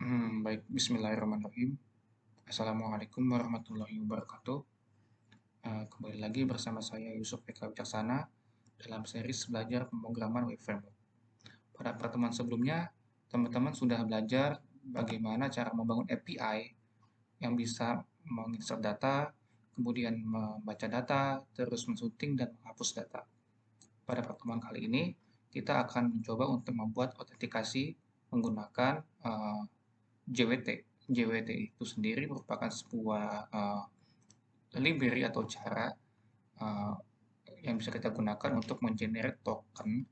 Baik, bismillahirrahmanirrahim. Assalamualaikum warahmatullahi wabarakatuh. Kembali lagi bersama saya Yusuf Eka Wicaksana dalam series belajar pemrograman web framework. Pada pertemuan sebelumnya, teman-teman sudah belajar bagaimana cara membangun API yang bisa menginsert data, kemudian membaca data, terus menshooting dan menghapus data. Pada pertemuan kali ini, kita akan mencoba untuk membuat autentikasi menggunakan JWT. JWT itu sendiri merupakan sebuah library atau cara uh, yang bisa kita gunakan untuk mengenerate token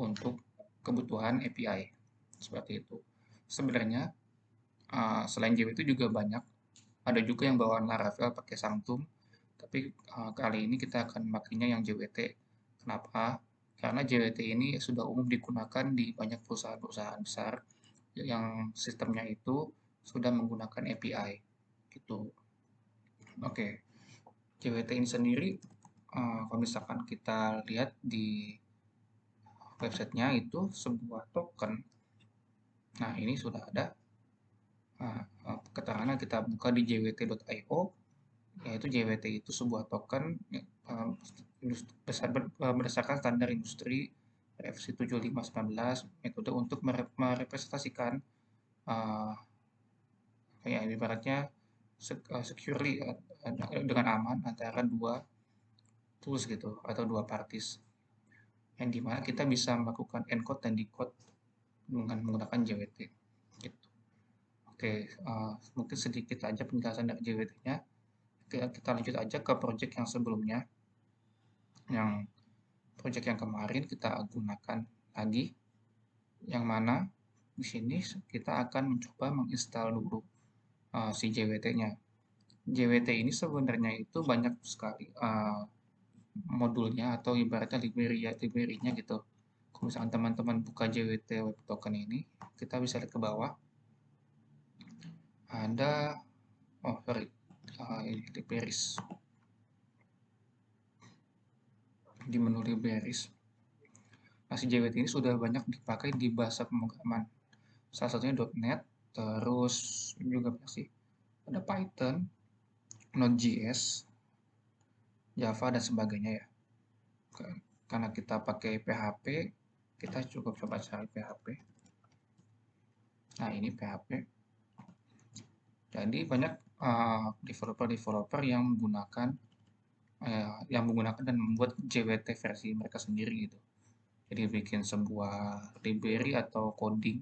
untuk kebutuhan API. Seperti itu. Sebenarnya selain JWT juga banyak, ada juga yang bawaan Laravel pakai Sanctum, tapi kali ini kita akan memakainya yang JWT. Kenapa? Karena JWT ini sudah umum digunakan di banyak perusahaan-perusahaan besar yang sistemnya itu sudah menggunakan API gitu. Oke, JWT ini sendiri kalau misalkan kita lihat di websitenya itu sebuah token. Nah, ini sudah ada keterangan kita buka di jwt.io, yaitu JWT itu sebuah token uh, berdasarkan standar industri RFC 7519 metode untuk merepresentasikan uh, kayak ibaratnya securely dengan aman antara dua tools gitu atau dua parties yang dimana kita bisa melakukan encode dan decode dengan menggunakan JWT gitu. Oke, mungkin sedikit aja penjelasan dari JWT-nya. Kita lanjut aja ke project yang sebelumnya, yang project yang kemarin kita gunakan lagi, yang mana di sini kita akan mencoba menginstal dulu si JWT-nya. JWT ini sebenarnya itu banyak sekali modulnya atau ibaratnya library-nya gitu. Kalau misalkan teman-teman buka JWT Web Token ini, kita bisa lihat ke bawah. Ada, oh sorry, ini libraries. Di menu libraries. Nah, si JWT ini sudah banyak dipakai di bahasa pemrograman. Salah satunya .NET, terus juga banyak sih. Ada Python, Node.js, Java, dan sebagainya ya. Karena kita pakai PHP, kita cukup coba cari PHP. Nah, ini PHP. Jadi banyak developer-developer yang menggunakan dan membuat JWT versi mereka sendiri gitu. Jadi bikin sebuah library atau coding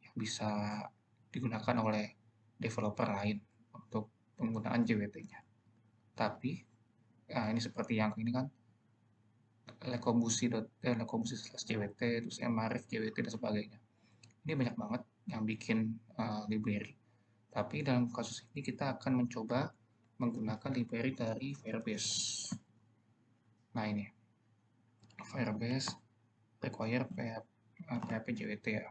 yang bisa digunakan oleh developer lain untuk penggunaan JWT-nya. Tapi ini seperti yang ini kan lekobusi/jwt, terus mrf jwt dan sebagainya. Ini banyak banget yang bikin library. Tapi dalam kasus ini kita akan mencoba menggunakan library dari Firebase. Nah ini, Firebase require PHP JWT ya.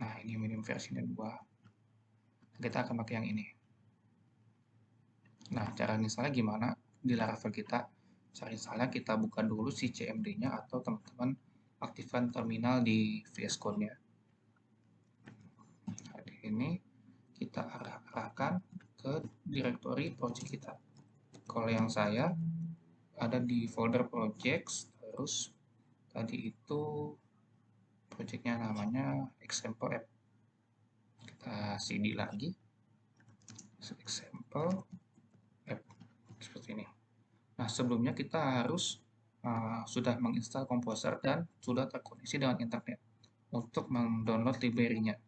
Nah ini minimum versinya 2. Kita akan pakai yang ini. Nah cara installnya gimana? Di Laravel kita, cara installnya kita buka dulu si CMD-nya atau teman-teman aktifkan terminal di VS Code-nya. Nah, di ini kita arahkan ke direktori project kita. Kalau yang saya ada di folder projects, terus tadi itu projectnya namanya example app. Kita cd lagi example app seperti ini. Nah sebelumnya kita harus sudah menginstal Composer dan sudah terkoneksi dengan internet untuk mendownload library-nya.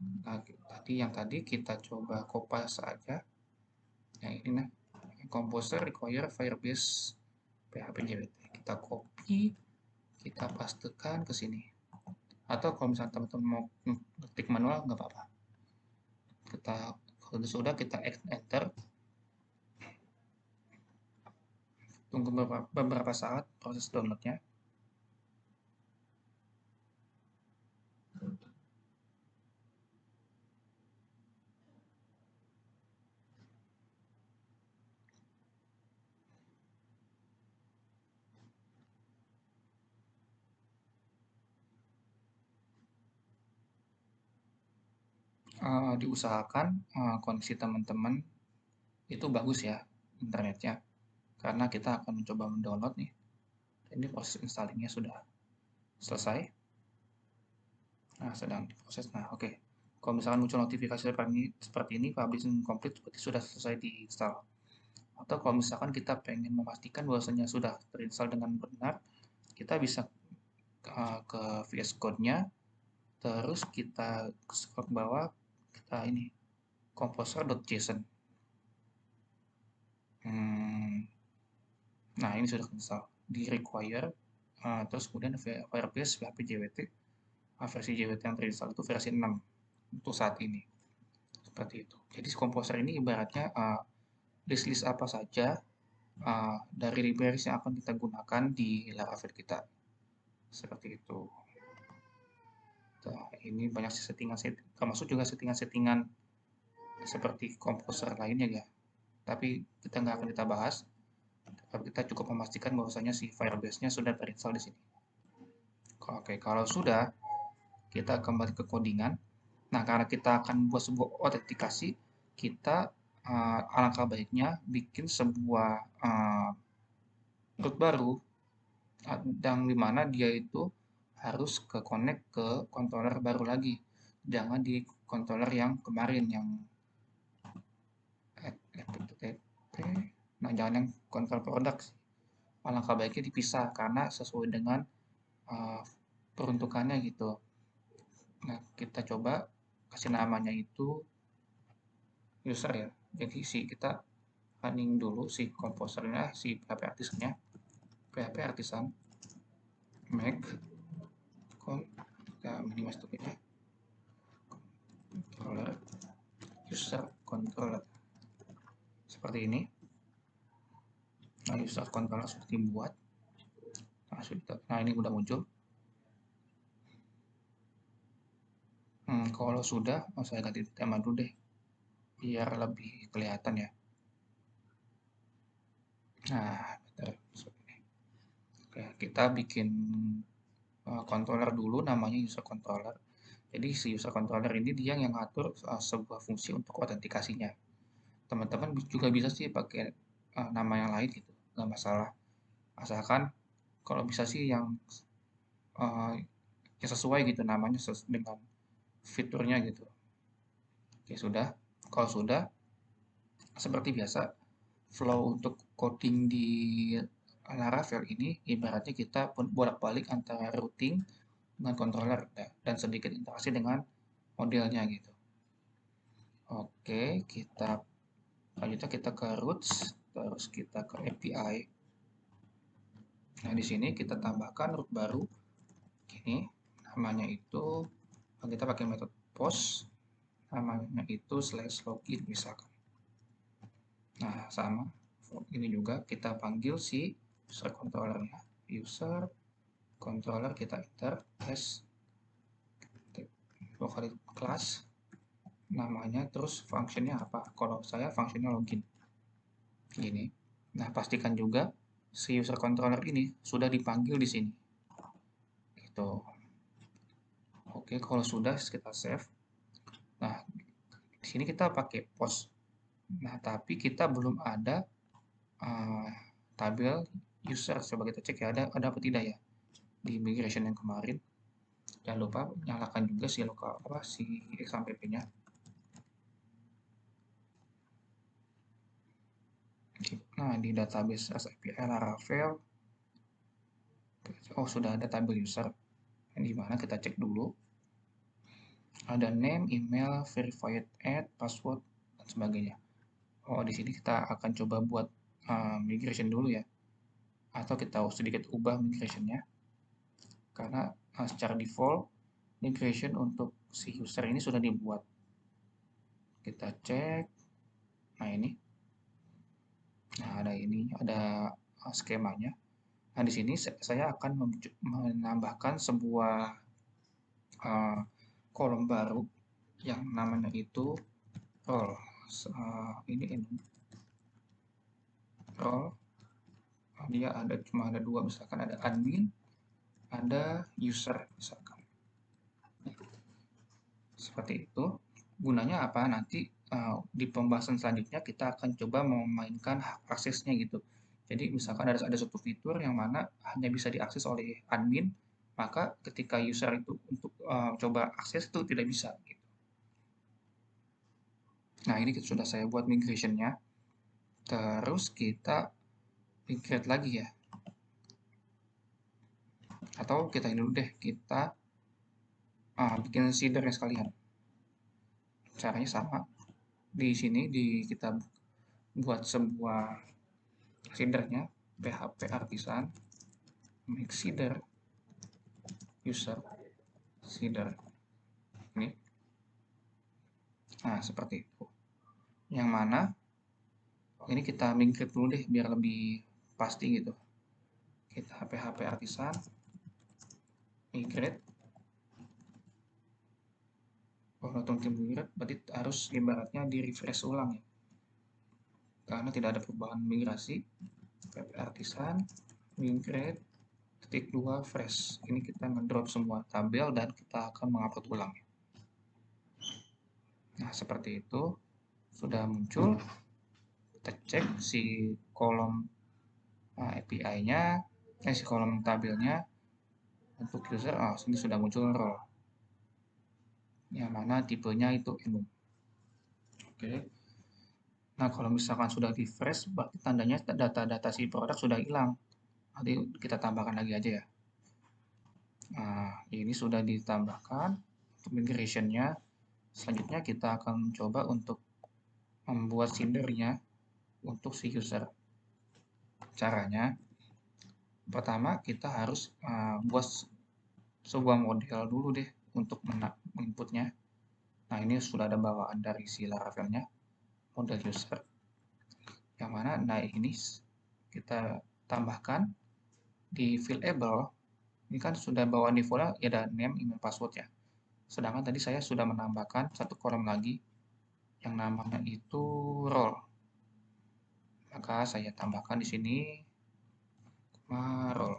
Nah, tadi kita coba kopas saja. Nah ini nah, Composer require Firebase PHP JWT. Kita copy, kita pastekan ke sini. Atau kalau misalnya teman-teman mau ngetik manual nggak apa-apa. Kalau sudah kita enter, tunggu beberapa saat proses downloadnya. Diusahakan koneksi teman-teman itu bagus ya internetnya, karena kita akan mencoba mendownload nih. Ini proses installingnya sudah selesai. Nah, sedang diproses. Nah, oke. Kalau misalkan muncul notifikasi seperti ini, publishing complete berarti sudah selesai diinstal. Atau kalau misalkan kita pengen memastikan bahwasanya sudah terinstall dengan benar, kita bisa ke VS Code-nya, terus kita scroll ke bawah, kita ini composer.json. Nah, ini sudah install di require, terus kemudian Firebase PHP JWT, versi JWT yang terinstall itu versi 6 untuk saat ini. Seperti itu. Jadi komposer ini ibaratnya list-list apa saja dari libraries yang akan kita gunakan di Laravel kita. Seperti itu. Nah, ini banyak settingan, termasuk juga settingan-settingan seperti komposer lainnya ya. Tapi kita nggak akan kita bahas. Tapi kita cukup memastikan bahwasanya si Firebase-nya sudah terinstall di sini. Oke, kalau sudah, kita kembali ke codingan. Nah, karena kita akan membuat sebuah autentikasi, kita alangkah baiknya bikin sebuah root baru yang dimana dia itu harus ke connect ke controller baru lagi. Jangan di controller yang kemarin yang nah jangan yang control product. Alangkah baiknya dipisah karena sesuai dengan peruntukannya gitu. Nah, kita coba kasih namanya itu user ya. Jadi kita running dulu si komposernya, si PHP artisannya, PHP artisan make kita minimize dulu ya, controller user controller seperti ini. Nah, user controller sudah dibuat. Nah, ini udah muncul. Kalau sudah, saya ganti tema dulu deh, biar lebih kelihatan ya. Nah, seperti ini. Oke, kita bikin controller dulu, namanya user controller. Jadi si user controller ini dia yang ngatur sebuah fungsi untuk autentikasinya. Teman-teman juga bisa sih pakai nama yang lain gitu, nggak masalah. Asalkan kalau bisa sih yang sesuai gitu namanya dengan fiturnya gitu. Oke, sudah. Kalau sudah, seperti biasa, flow untuk coding di Laravel ini ibaratnya kita bolak-balik antara routing dengan controller dan sedikit interaksi dengan modelnya gitu. Oke, kita lanjutnya kita ke roots, terus kita ke API. Nah, di sini kita tambahkan root baru. Ini namanya itu kita pakai metode post, namanya itu /login misalkan. Nah, sama ini juga kita panggil si user controllernya, user controller, kita enter as local class namanya, terus functionnya apa. Kalau saya functionnya login gini. Nah, pastikan juga si user controller ini sudah dipanggil di sini gitu. Oke, kalau sudah kita save. Nah, di sini kita pakai post. Nah, tapi kita belum ada tabel user. Coba kita cek ya, ada apa tidak ya di migration yang kemarin. Jangan lupa nyalakan juga si lokal si XAMPP-nya. Nah, di database API Laravel, oh sudah ada tabel user. Yang dimana kita cek dulu. Ada name, email, verified add, password, dan sebagainya. Oh, di sini kita akan coba buat migration dulu ya. Atau kita sedikit ubah migrationnya. Karena secara default, migration untuk si user ini sudah dibuat. Kita cek. Nah, ini. Nah, ada skemanya. Nah, di sini saya akan menambahkan sebuah kolom baru yang namanya itu role. Ini role. Dia cuma ada dua, misalkan ada admin, ada user misalkan. Seperti itu. gunanya apa? Nanti di pembahasan selanjutnya kita akan coba memainkan hak aksesnya gitu. Jadi misalkan ada suatu fitur yang mana hanya bisa diakses oleh admin, maka ketika user itu untuk coba akses itu tidak bisa gitu. Nah, ini sudah saya buat migrationnya. Terus kita migrate lagi ya. Atau kita ini dulu deh, kita bikin seedernya sekalian. Caranya sama. Di sini kita buat sebuah seedernya, php artisan make seeder user seeder ini. Nah, seperti itu. Yang mana ini kita migrate dulu deh biar lebih pasti gitu. Kita php artisan migrate. Kalau tim migrate berarti harus ibaratnya di refresh ulang ya. Karena tidak ada perubahan migrasi. php artisan migrate titik 2 fresh. Ini kita ngedrop semua tabel dan kita akan mengupload ulang. Nah, seperti itu sudah muncul. Kita cek si kolom API-nya, si kolom tabelnya untuk user. Sini sudah muncul role. Yang mana tipenya itu enum. Oke. Nah, kalau misalkan sudah di fresh, berarti tandanya data-data si produk sudah hilang. Nanti kita tambahkan lagi aja ya. Nah, ini sudah ditambahkan untuk migration-nya. Selanjutnya kita akan coba untuk membuat seedernya untuk si user. Caranya, pertama kita harus buat sebuah model dulu deh untuk inputnya. Nah, ini sudah ada bawaan dari si Laravelnya, model user. Yang mana, nah ini kita tambahkan di fillable. Ini kan sudah bawaan defaultnya ya ada name, email, password ya. Sedangkan tadi saya sudah menambahkan satu kolom lagi yang namanya itu role. Maka saya tambahkan di sini role.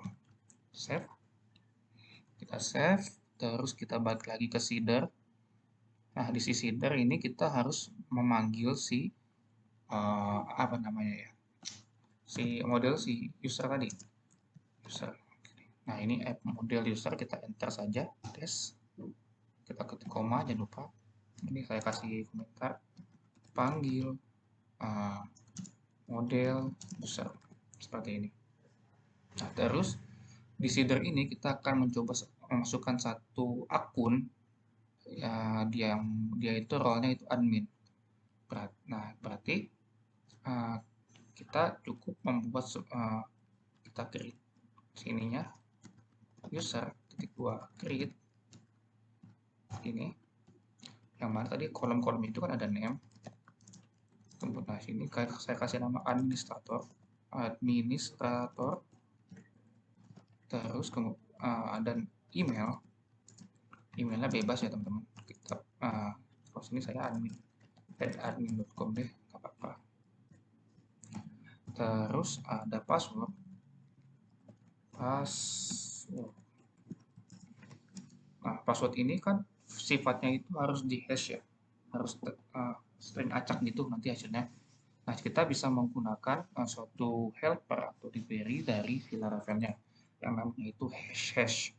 Save. Kita save, terus kita balik lagi ke seeder. Nah, di si seeder ini kita harus memanggil si apa namanya ya? Si model si user tadi. User. Nah, ini app model user kita enter saja, tes. Kita ketik koma, jangan lupa. Ini saya kasih komentar. Panggil model user seperti ini. Nah, terus di seeder ini kita akan mencoba memasukkan satu akun ya, dia itu role-nya itu admin. Nah, berarti kita cukup membuat kita create sininya user titik 2 create ini, yang mana tadi kolom-kolom itu kan ada name. Nah, sini saya kasih nama administrator, terus ada emailnya bebas ya teman-teman. Kita kalau sini saya admin.com deh, nggak apa-apa. Terus ada password. Nah, password ini kan sifatnya itu harus di hash ya, harus string acak gitu nanti hasilnya. Nah, kita bisa menggunakan suatu helper atau library dari si Laravelnya yang namanya itu hash.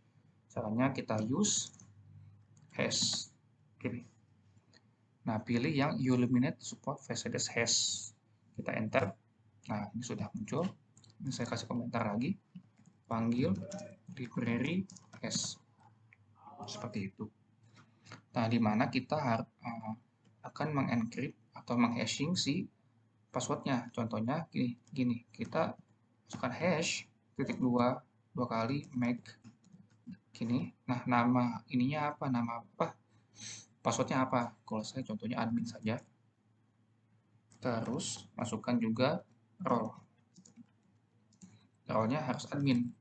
Caranya kita use hash. Oke. Nah, pilih yang Illuminate Support Facades Hash. Kita enter. Nah, ini sudah muncul. Ini saya kasih komentar lagi. Panggil library hash. Seperti itu. Nah, di mana kita akan mengencrypt atau menghashing si passwordnya. Contohnya gini, kita masukkan hash titik 2 kali make gini. Nah, nama ininya apa? Nama apa? Passwordnya apa? Kalau saya contohnya admin saja. Terus masukkan juga role. Role-nya harus admin.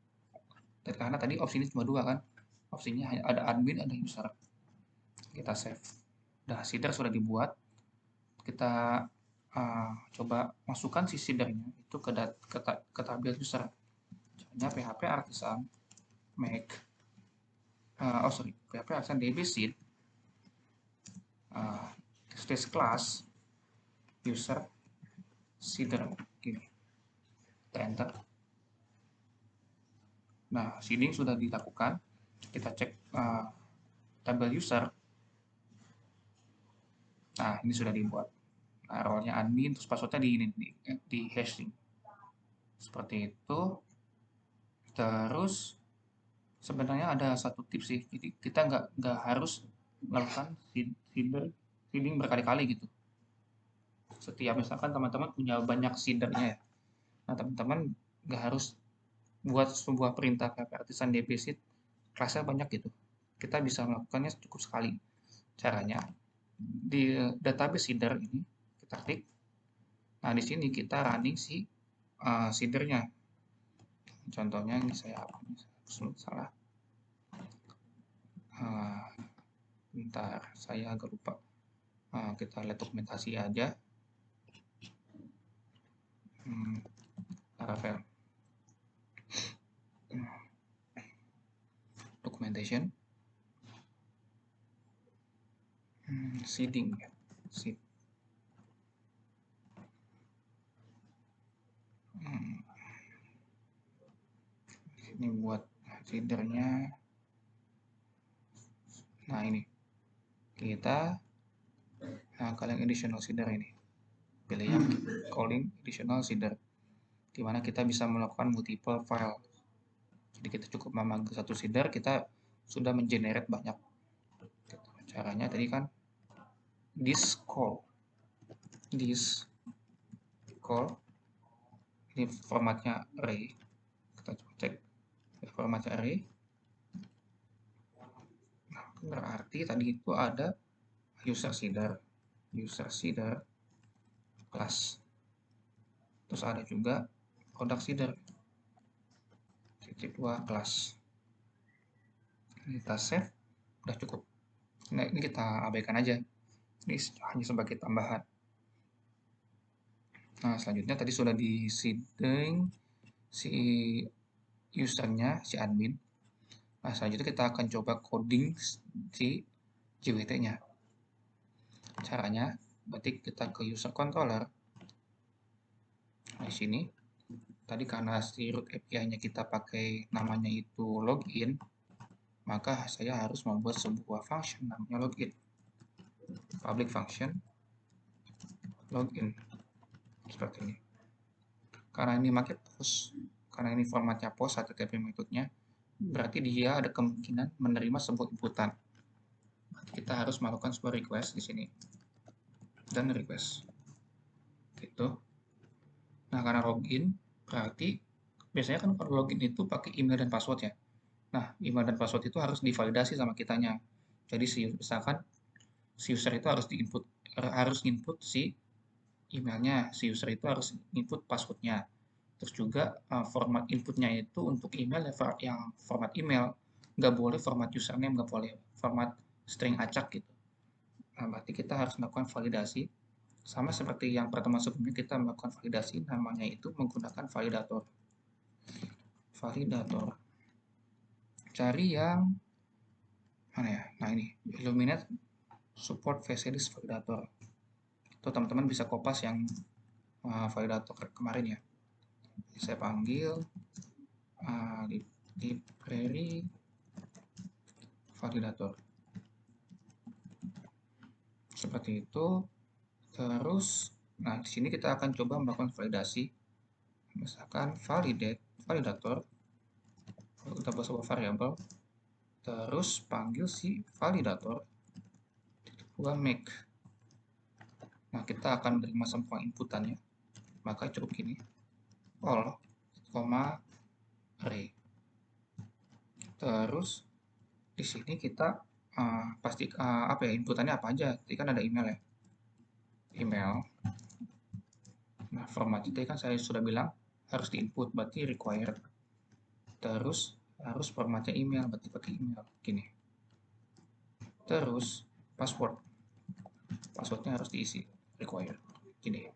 Karena tadi opsinya cuma 2 kan. Opsinya hanya ada admin, ada user. Kita save. Nah, seeder sudah dibuat. Kita coba masukkan si seedernya itu ke tabel user. Caranya php artisan make php artisan db seed this class user seeder gini, kita enter. Nah, seeding sudah dilakukan. Kita cek tabel user. Nah, ini sudah dibuat. Nah, role-nya admin, terus passwordnya di hashing. Seperti itu. Terus sebenarnya ada satu tips sih. Jadi kita nggak harus melakukan seeding berkali-kali gitu. Setiap misalkan teman-teman punya banyak seedernya ya. Nah, teman-teman nggak harus buat sebuah perintah kayak artisan deposit kelasnya banyak gitu. Kita bisa melakukannya cukup sekali. Caranya di database seeder ini kita klik. Nah, di sini kita running si seedernya. Contohnya ini saya salah. Bentar, saya agak lupa. Kita lihat dokumentasi aja. Laravel. Documentation. Seeding ya. Seed. Ini buat seedernya. Nah, ini kita kalian additional seeder ini. Pilih yang calling additional seeder, dimana kita bisa melakukan multiple file. Jadi kita cukup memanggil satu seeder, kita sudah mengenerate banyak. Caranya tadi kan this call, ini formatnya array. Kita coba cek formatnya array. Nah, berarti tadi itu ada user seeder class. Terus ada juga product seeder. Titik 2 kelas. Kita save, udah cukup. Nah, ini kita abaikan aja. Ini hanya sebagai tambahan. Nah, selanjutnya tadi sudah di seeding si usernya, si admin. Nah, selanjutnya kita akan coba coding si JWT-nya. Caranya, berarti kita ke user controller. Nah, di sini, tadi karena si root API-nya kita pakai namanya itu login, maka saya harus membuat sebuah function namanya login. Public function login. Seperti ini. Karena ini pakai post, karena ini formatnya post HTTP methodenya, berarti dia ada kemungkinan menerima sebuah inputan. Kita harus melakukan sebuah request di sini dan request gitu. Nah, karena login berarti biasanya kan kalau login itu pakai email dan password ya. Nah, email dan password itu harus divalidasi sama kitanya. Jadi misalkan si user itu harus input si emailnya, si user itu harus input passwordnya. Terus juga format inputnya itu untuk email yang format email, nggak boleh format username, nggak boleh format string acak gitu. Nah, berarti kita harus melakukan validasi sama seperti yang pertemuan sebelumnya kita melakukan validasi, namanya itu menggunakan validator. Cari yang mana ya? Nah, ini Illuminate support facilities validator. Itu teman-teman bisa kopas yang validator kemarin ya. Saya panggil library validator. Seperti itu. Terus, nah di sini kita akan coba melakukan validasi. Misalkan validator. Kita buat sebuah variabel. Terus panggil si validator. Gua make. Nah, kita akan menerima semua inputannya. Maka cukup gini. All, array. Terus di sini kita inputannya apa aja? Tadi kan ada email ya. Email. Nah, format itu kan saya sudah bilang harus diinput, berarti required. Terus harus formatnya email, berarti pakai email. Gini. Terus passwordnya harus diisi, required. Gini.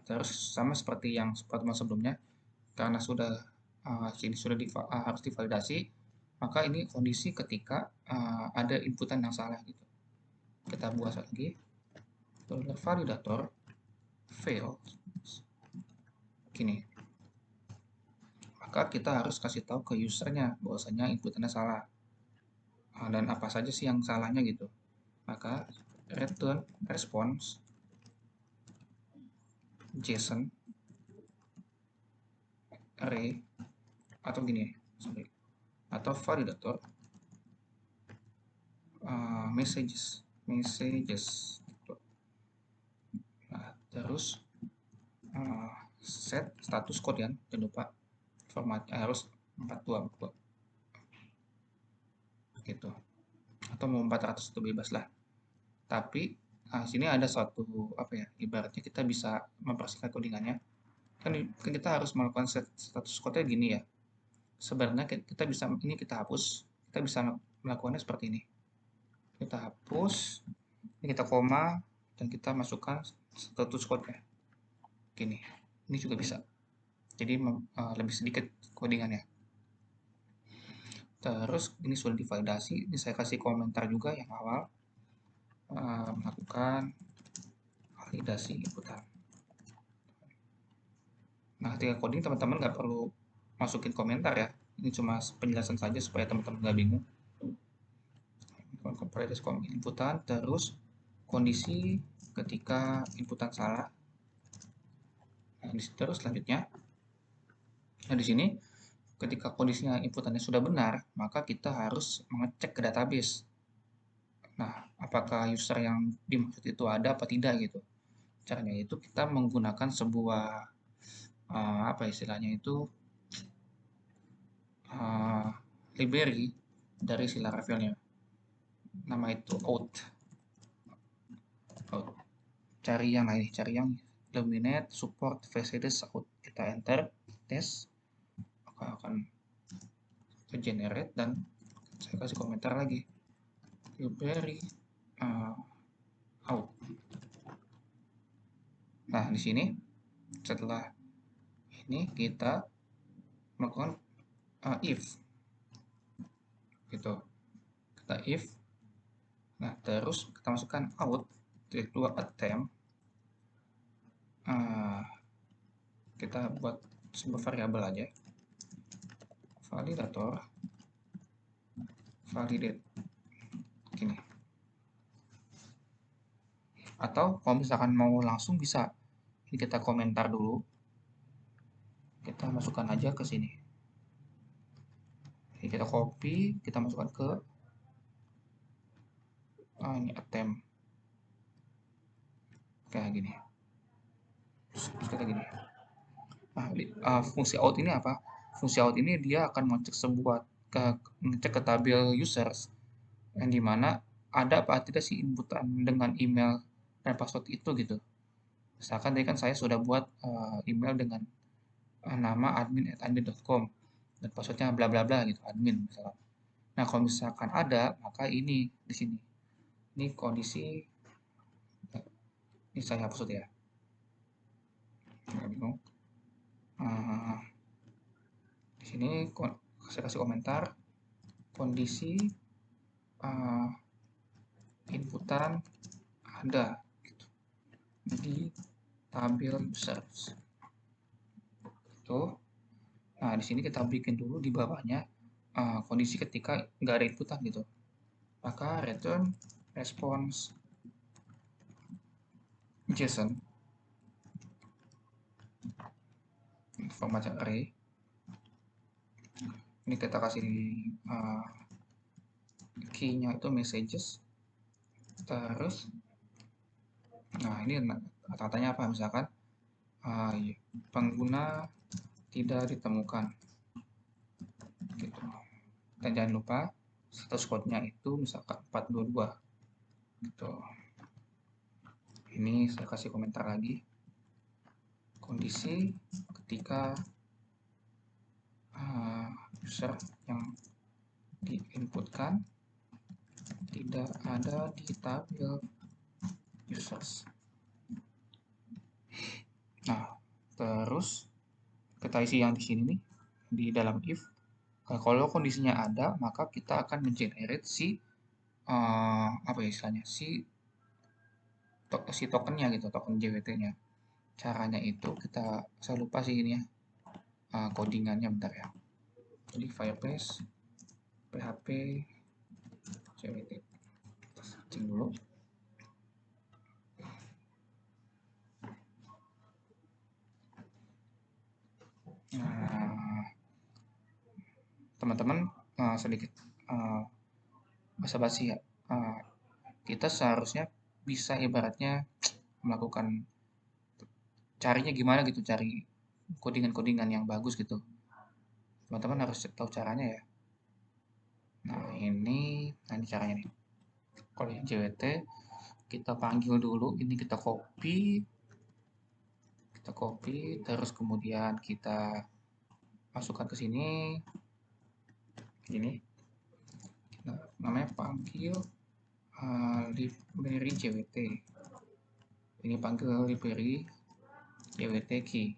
Terus sama seperti yang pertemuan sebelumnya, karena sudah harus divalidasi, maka ini kondisi ketika ada inputan yang salah gitu. kita buat lagi validator failed gini, maka kita harus kasih tahu ke usernya bahwasanya inputannya salah. Dan apa saja sih yang salahnya gitu. Maka return response JSON array atau gini, sorry, atau validator messages. Nah, terus set status code ya, jangan lupa format harus 42 gitu, atau mau 400 itu bebas lah. Tapi sini ada suatu apa ya, ibaratnya kita bisa mempersingkat codingannya. Kan kita harus melakukan set status code gini ya. Sebenarnya kita bisa ini kita hapus, kita bisa melakukannya seperti ini. Kita hapus, ini kita koma dan kita masukkan status code-nya. Gini. Ini juga bisa. Jadi lebih sedikit codingannya. Terus ini sudah divalidasi, ini saya kasih komentar juga yang awal. Melakukan validasi inputan. Nah, ketika coding teman-teman nggak perlu masukin komentar ya. Ini cuma penjelasan saja supaya teman-teman nggak bingung. Validasi inputan, terus kondisi ketika inputan salah. Nah, terus selanjutnya. Nah, di sini ketika kondisinya inputannya sudah benar, maka kita harus mengecek ke database. Nah, apakah user yang dimaksud itu ada apa tidak gitu. Caranya itu kita menggunakan sebuah apa istilahnya itu library dari si Laravel-nya. Nama itu out. Cari yang lain, cari yang Illuminate support facades out. Kita enter tes, maka akan ke generate dan saya kasih komentar lagi library out. Nah, di sini setelah ini kita melakukan if gitu, kita if. Nah, terus kita masukkan out titik 2 attempt. Kita buat sebuah variabel aja, validator validate gini. Atau kalau misalkan mau langsung bisa, ini kita komentar dulu, kita masukkan aja ke sini. Ini kita copy, kita masukkan ke ini attempt kayak gini. Terus kita gini. Nah, fungsi out ini apa? Fungsi out ini dia akan mengecek ngecek ke tabel users yang dimana ada apa tidak sih inputan dengan email dan password itu gitu. Misalkan tadi kan saya sudah buat email dengan nama admin@admin.com dan passwordnya bla bla bla gitu, admin misalkan. Nah, kalau misalkan ada, maka ini di sini. Ini kondisi, ini saya hapus ya. Nggak bingung. Di sini saya kasih komentar kondisi inputan ada gitu, di tabel users. Tuh. Nah, di sini kita bikin dulu di bawahnya kondisi ketika nggak ada inputan gitu. Maka return response JSON format array. Ini kita kasih key-nya itu messages. Terus nah ini katanya apa, misalkan pengguna tidak ditemukan gitu. Dan jangan lupa status code-nya itu misalkan 422 gitu. Ini saya kasih komentar lagi kondisi ketika user yang diinputkan tidak ada di tabel users. Nah, terus kita isi yang di sini nih di dalam if. Kalau kondisinya ada, maka kita akan mengenerate si apa ya istilahnya, si si tokennya gitu, token JWT-nya. Caranya itu saya lupa sih ini ya, codingannya bentar ya. Jadi Firebase PHP JWT, kita searching dulu. Nah, teman-teman, sedikit basa-basi ya. Kita seharusnya bisa ibaratnya melakukan, carinya gimana gitu, cari codingan-codingan yang bagus gitu. Teman-teman harus tahu caranya ya. Nah ini caranya nih. Kalau yang JWT kita panggil dulu, ini kita copy, terus kemudian kita masukkan ke sini, ini. Nah, namanya panggil library JWT. Ini panggil library JWT key.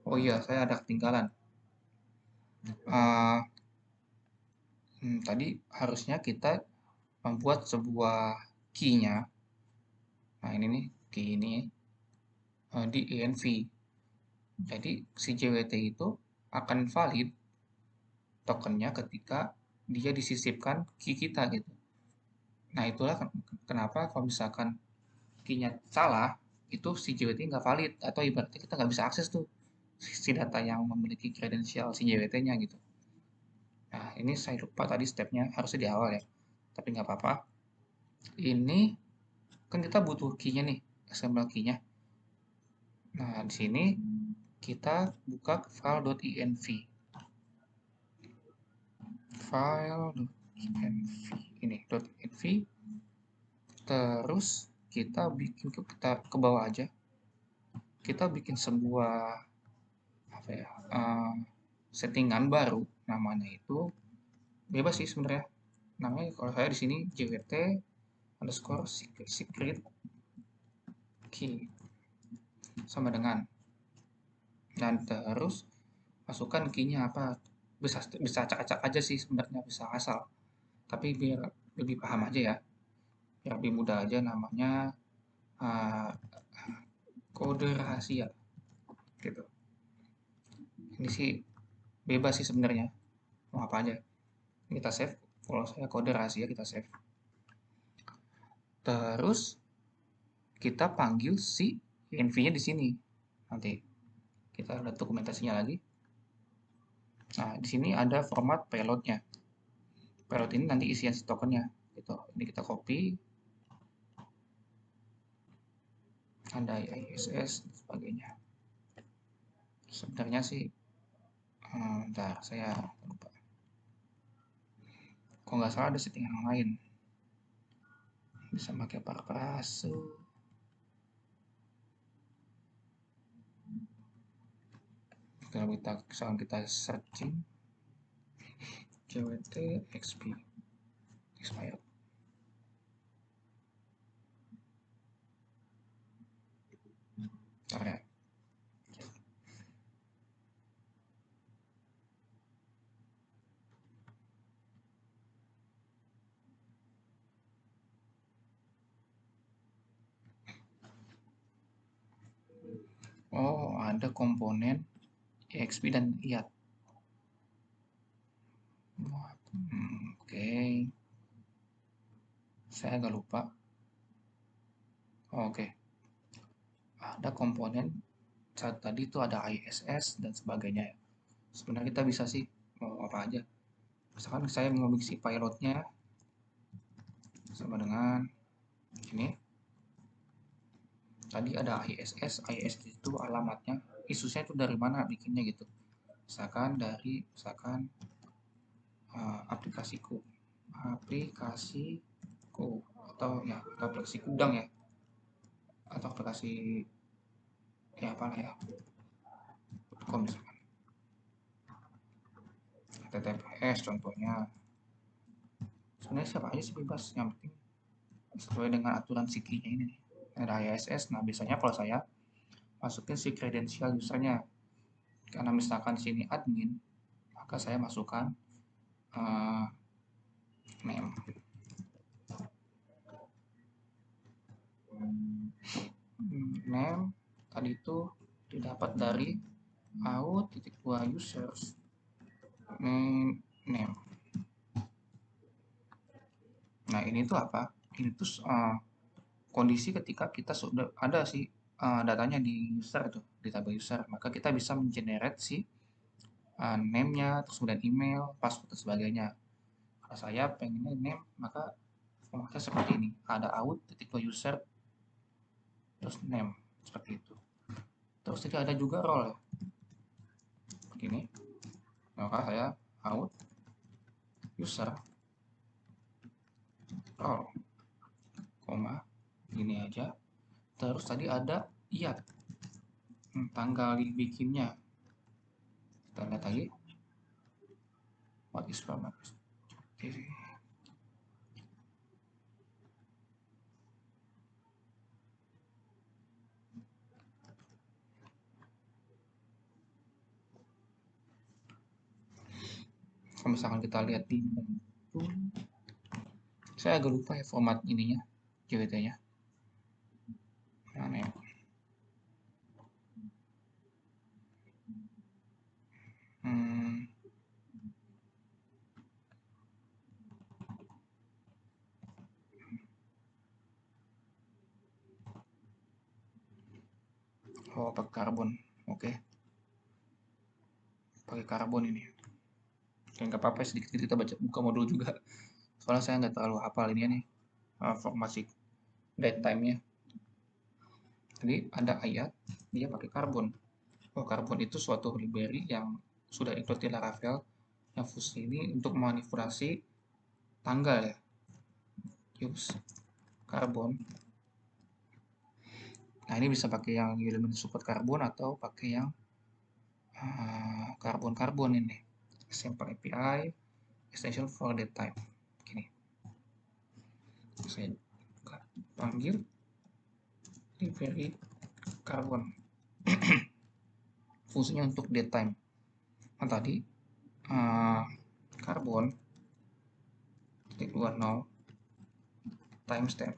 Oh iya, saya ada ketinggalan. Tadi harusnya kita membuat sebuah key-nya. Nah ini nih, key ini di env. Jadi si JWT itu akan valid tokennya ketika dia disisipkan key kita gitu. Nah itulah kenapa kalau misalkan key-nya salah, itu si JWT nggak valid, atau ibaratnya kita nggak bisa akses tuh si data yang memiliki kredensial si JWT-nya gitu. Nah ini saya lupa tadi stepnya, harusnya di awal ya, tapi nggak apa-apa. Ini kan kita butuh key-nya nih, XML key-nya. Nah di sini kita buka file.env. File.env ini .env, terus kita bikin ke bawah aja, kita bikin sebuah apa ya, settingan baru, namanya itu bebas sih sebenarnya, namanya kalau saya di sini JWT underscore secret key sama dengan, dan terus masukkan key-nya apa, bisa acak-acak aja sih sebenarnya, bisa asal, tapi biar lebih paham aja ya, biar lebih mudah aja, namanya kode rahasia gitu. Ini sih bebas sih sebenarnya, mau apa aja kita save. Kalau saya kode rahasia kita save, terus kita panggil si env-nya di sini. Nanti kita lihat dokumentasinya lagi. Nah di sini ada format payload-nya. Payload ini nanti isian si tokennya gitu. Ini kita copy, ada ISS dan sebagainya. Sebenarnya sih bentar, saya lupa, kalau nggak salah ada settingan yang lain, bisa pakai paraphrase. Kalau kita searching JWT XP expired. Bentar ya. Oh, ada komponen EXP dan IAT. Oke. Saya agak lupa. Oke. Ada komponen saat tadi itu ada ISS dan sebagainya ya. Sebenarnya kita bisa sih mau apa aja. Misalkan saya mau mengisi pilotnya sama dengan ini. Tadi ada ISS itu alamatnya, isusnya itu dari mana bikinnya gitu. Misalkan aplikasiku atau ya, atau aplikasi Kudang ya, atau aplikasi ya apa ya, kom misalkan HTTPS contohnya. Sebenarnya siapa aja sih bebas, yang penting sesuai dengan aturan SIKI-nya ini nih. Ada ISS. Nah biasanya kalau saya masukin si kredensial usernya, karena misalkan sini admin, maka saya masukkan name. name tadi itu didapat dari out titik dua users name. Nah ini tuh apa? Ini tuh kondisi ketika kita sudah ada sih datanya di user itu di tabel user, maka kita bisa mengenerate si name-nya, terus kemudian email, password dan sebagainya. Kalau saya pengennya name, maka formatnya seperti ini. Ada out titik dua user terus name seperti itu. Terus tidak ada juga role ya. Begini. Maka saya out user role koma gini aja. Terus tadi ada iat tanggal dibikinnya. Kita lihat lagi. What is format? Oke. Kalau misalkan kita lihat di itu, saya agak lupa ya format ininya, JWT-nya. Mana ya? Oh, pakai karbon. Oke. Pakai karbon ini. Oke, nggak apa-apa, sedikit kita buka modul juga. Soalnya saya nggak terlalu hafal ini nih, formasi date time-nya. Jadi ada ayat, dia pakai karbon. Oh, karbon itu suatu library yang sudah include di Laravel, yang fungsi ini untuk memanipulasi tanggal ya. Use karbon. Nah, ini bisa pakai yang elemen support karbon atau pakai yang karbon-karbon ini. Simple API, extension for date type. Gini. Saya panggil library karbon. Fungsinya untuk date time. Nah, tadi karbon titik 20 timestamp.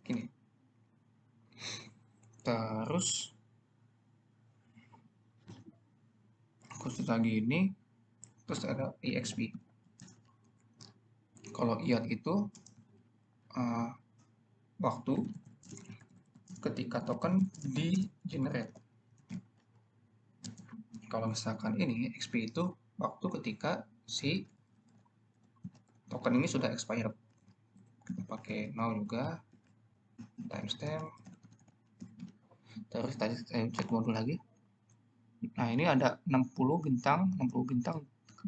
Gini. Terus khusus lagi ini, terus ada exp. Kalau iat itu waktu ketika token di generate. Kalau misalkan ini exp itu waktu ketika si token ini sudah expired. Kita pakai now juga timestamp. Terus tadi saya cek modul lagi. Nah, ini ada 60 bintang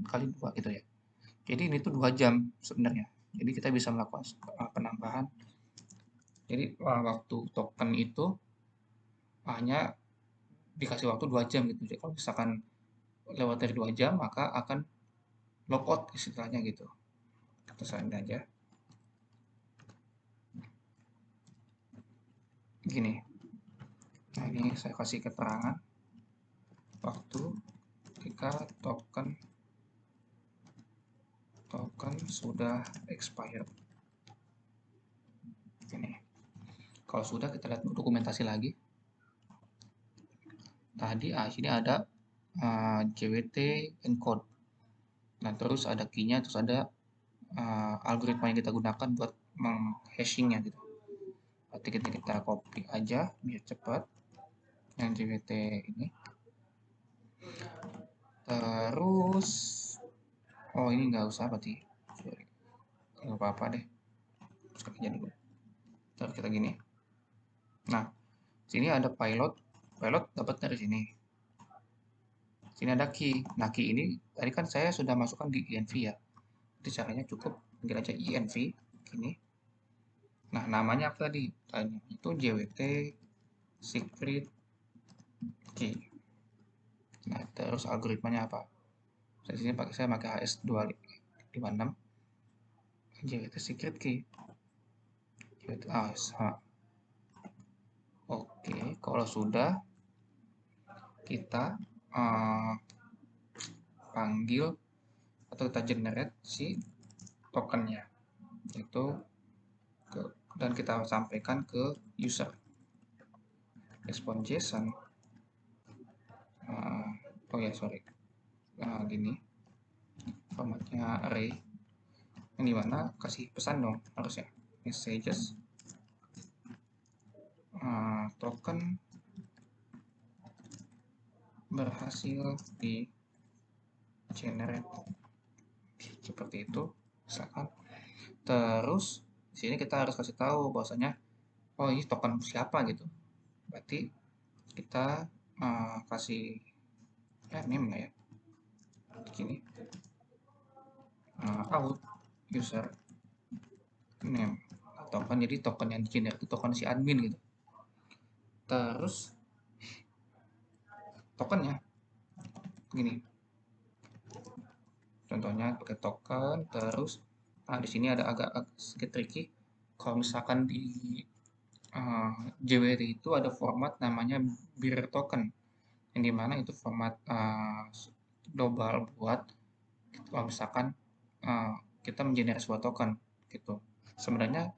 kali 2 gitu ya. Jadi ini tuh 2 jam sebenarnya. Jadi kita bisa melakukan penambahan. Jadi waktu token itu hanya dikasih waktu 2 jam gitu. Jadi kalau misalkan lewat dari 2 jam maka akan logout istilahnya gitu. Kita saling aja. Gini. Nah, ini saya kasih keterangan waktu ketika token sudah expired. Ini. Kalau sudah kita lihat dokumentasi lagi. Tadi sini ada JWT encode. Nah, terus ada key-nya, terus ada algoritma yang kita gunakan buat menghashingnya gitu. Berarti kita copy aja biar cepat yang JWT ini. Terus oh ini nggak usah berarti, nggak apa-apa deh, terus kerja dulu. Terus kita gini. Nah, sini ada pilot dapat dari sini. Sini ada key. Nah, key ini tadi kan saya sudah masukkan di env ya. Jadi caranya cukup panggil aja env gini. Nah, namanya apa tadi? Tanya itu JWT secret key. Nah, terus algoritmanya apa? Di sini saya pakai HS256 JWT secret key. JWT sama. Oke, kalau sudah kita panggil atau kita generate si tokennya, itu ke dan kita sampaikan ke user. Respon JSON, oh ya sorry, gini formatnya array, yang dimana kasih pesan dong harusnya messages token berhasil di generate seperti itu misalkan. Terus di sini kita harus kasih tahu bahwasanya oh ini token siapa gitu, berarti kita kasih name lah ya, begini out user name token, jadi token yang di generate itu token si admin gitu. Terus tokennya gini, contohnya pakai token. Terus di sini ada agak sedikit tricky, kalau misalkan di JWT itu ada format namanya bearer token, yang dimana itu format global buat kalau misalkan kita mengenerate sebuah token gitu. Sebenarnya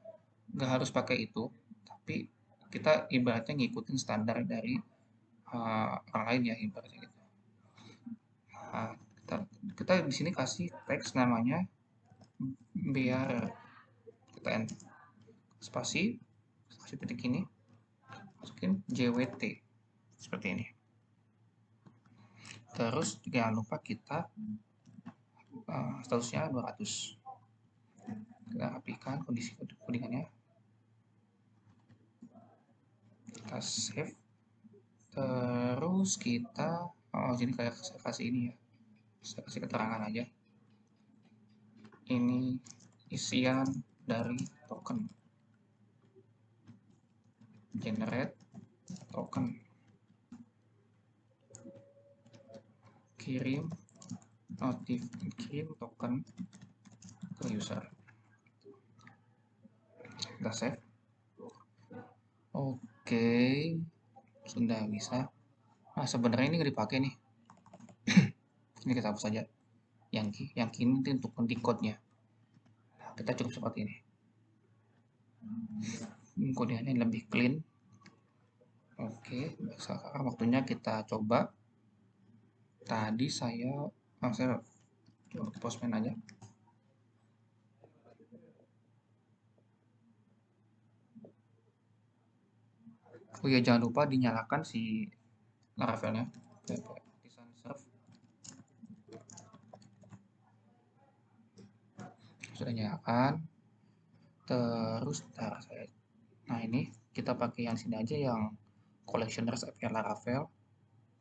nggak harus pakai itu, tapi kita ibaratnya ngikutin standar dari orang lain ya ibaratnya gitu. Kita di sini kasih teks namanya bearer, kita enter spasi, kasih titik ini, masukin JWT seperti ini. Terus jangan lupa kita statusnya 200. Kita rapikan kondisi codingannya, kita save. Terus kita sini kayak saya kasih ini ya, saya kasih keterangan aja, ini isian dari token generate token, kirim token ke user. Kita save. Oke, sudah bisa. Sebenarnya ini nggak dipakai nih. Ini kita hapus saja. Yang kini itu untuk decode-nya. Kita cukup seperti ini. Kodenya lebih clean. Oke, sekarang waktunya kita coba. Tadi saya coba postman aja. Oh iya, jangan lupa dinyalakan si Laravelnya. Serve. Sudah nyalakan. Terus nah ini kita pakai yang sini aja, yang collectioners API Laravel.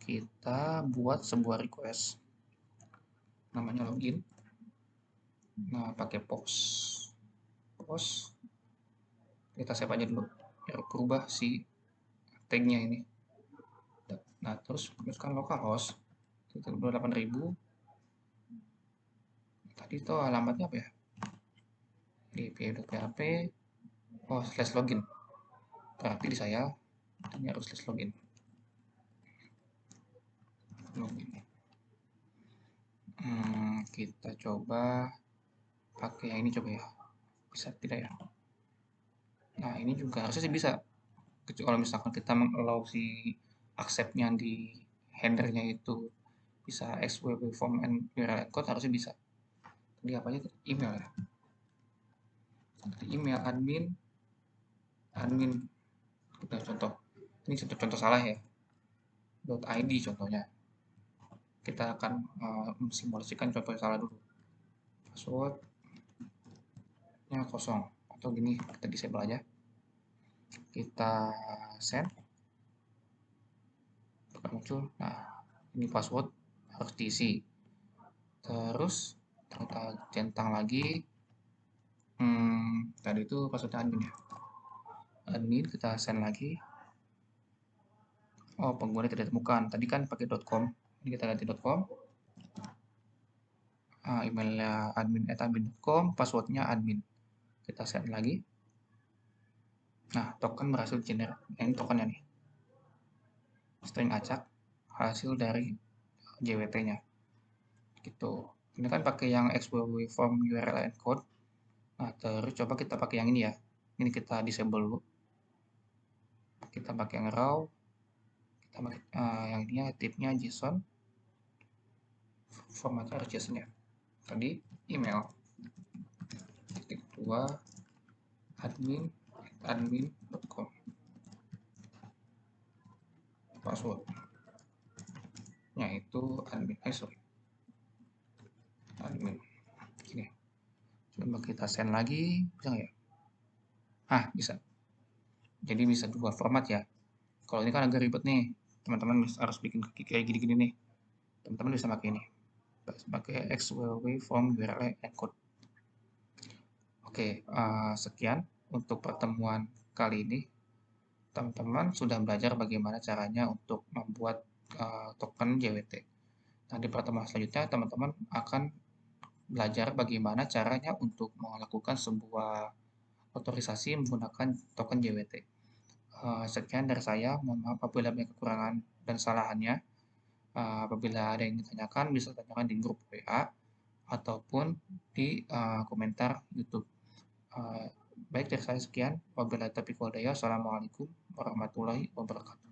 Kita buat sebuah request namanya login. Nah, pakai post kita save aja dulu biar berubah si tagnya ini. Nah, terus masukkan localhost 28.000. Tadi itu alamatnya apa ya, dp.php /login, berarti di saya ini harus /login. Kita coba pakai yang ini coba ya, bisa tidak ya. Nah, ini juga harusnya sih bisa, kalau misalkan kita mengallow si accept-nya di header-nya itu bisa XWB form and URL encode, harusnya bisa. Tadi apa aja, email ya, email admin kita contoh, ini contoh salah ya, .id contohnya. Kita akan simulasikan contoh salah dulu, passwordnya kosong atau gini, kita disable aja, kita send, muncul. Nah, ini password harus diisi. Terus kita centang lagi, tadi itu passwordnya admin ya, admin, kita send lagi. Oh, pengguna tidak ditemukan, tadi kan pakai .com, ini kita ganti .com. Emailnya admin@admin.com, passwordnya admin, kita send lagi. Nah, token berhasil generate. Ini tokennya nih, string acak hasil dari JWT-nya gitu. Ini kan pakai yang XWB form URL encode. Nah, terus coba kita pakai yang ini ya, Ini kita disable dulu. Kita pakai yang raw. Kita pakai yang ini tipnya JSON. Formatnya harus JSON ya. Tadi email. Titik 2 admin.com. Passwordnya itu admin. Admin. Gini. Coba kita send lagi, bisa nggak ya? Bisa. Jadi bisa dua format ya. Kalau ini kan agak ribet nih, teman-teman harus bikin kayak gini-gini nih. Teman-teman bisa pakai ini. Pakai XWW form URL encode. Oke, sekian untuk pertemuan kali ini. Teman-teman sudah belajar bagaimana caranya untuk membuat token JWT. Nah, di pertemuan selanjutnya teman-teman akan belajar bagaimana caranya untuk melakukan sebuah otorisasi menggunakan token JWT. Sekian dari saya, mohon maaf apabila banyak kekurangan dan kesalahannya. Apabila ada yang ditanyakan, bisa tanyakan di grup WA ataupun di komentar YouTube. Baik dari saya sekian. Wabillahi taufiq wal hidayah. Assalamualaikum warahmatullahi wabarakatuh.